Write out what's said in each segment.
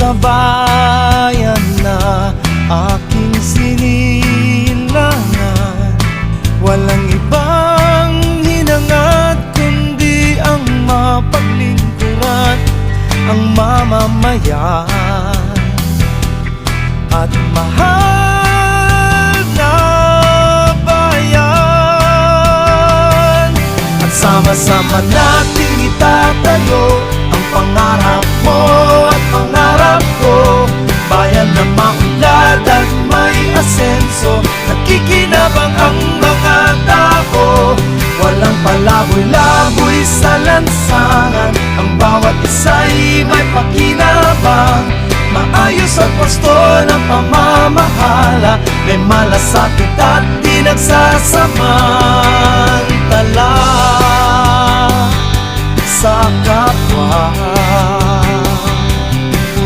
sa bayan na aking sinilangan. Walang ibang hinangad kundi ang mapaglingkuran ang mamamayan at mahal na bayan. At sama-sama nating itatayo ang pangarap mo at pangarap ko, bayan na maunlad at may asenso. Nakikinabang ang mga tao, walang palaboy-laboy sa lansangan. Ang bawat isa'y may pakinabang, maayos at wasto ng pamamahala. May malasakit at di nagsasamantala sa kapwa.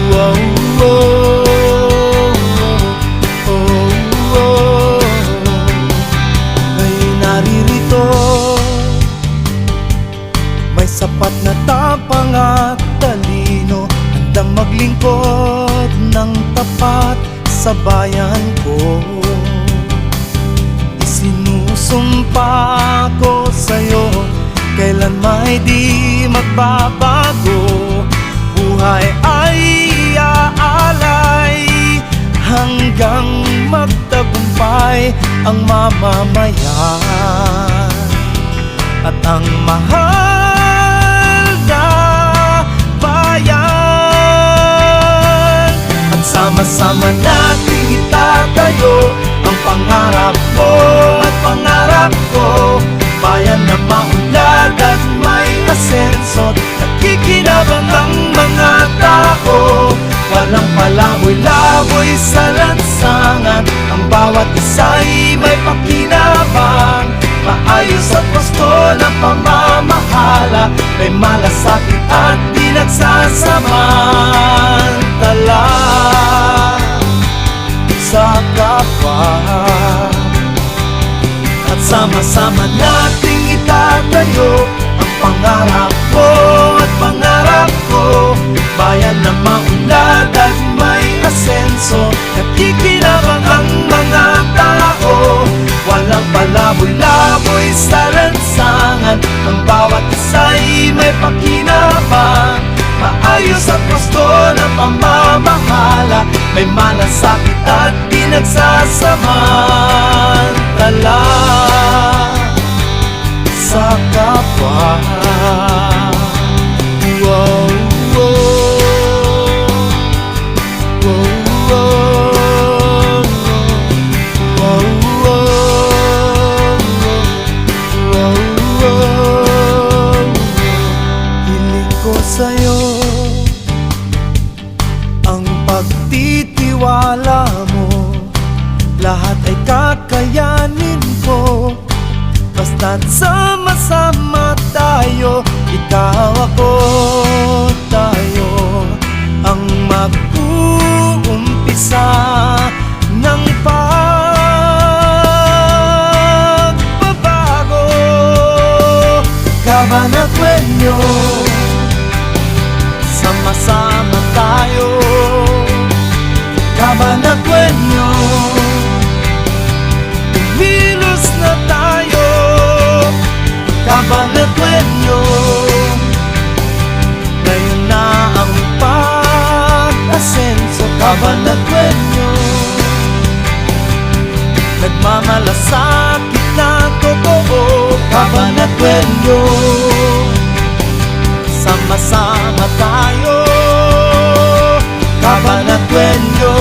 Wow, wow, oh, oh. May naririto, may sapat na tapang at talino, handang maglingkod ng tapat sa bayan ko. Isinusumpa ko sa'yo, kailan may di magbabago. Buhay ay aalay hanggang magtagumpay ang mamamayan at ang mahal na bayan. At sama-sama nating itatayo ang pangarap mo at pangarap ko, bayan na maunlad at may asenso. Nakikinabang ang mga tao, walang palaboy-laboy sa lansangan. Ang bawat isa'y may pakinabang, maayos at wasto ng pamamahala. May malasakit at di nagsasamantala sa kapwa. At sama-sama nating itatayo ang pangarap mo at pangarap ko, bayan na maunlad at may asenso. Nakikinabang ang mga tao, walang palaboy-laboy sa lansangan. Ang bawat isa'y may pakinabang, maayos at wasto ng pamamahala. May malasakit at di nagsasamantala sa kapwa. Wow, wow, wow, wow, wow, wow. Hiling ko sa'yo ang pagtitiwala mo, lahat ay kakayanin ko. Basta't sama-sama tayo, ikaw ako, tayo ang mag-uumpisa ng pagbabago. Cabanatueño, sama-sama tayo. Cabanatueño, kumilos na tayo. Cabanatueño, ngayon na ang pag-asenso. Cabanatueño, nagmamalasakit na totoo. Cabanatueño, sama-sama tayo. Cabanatueño.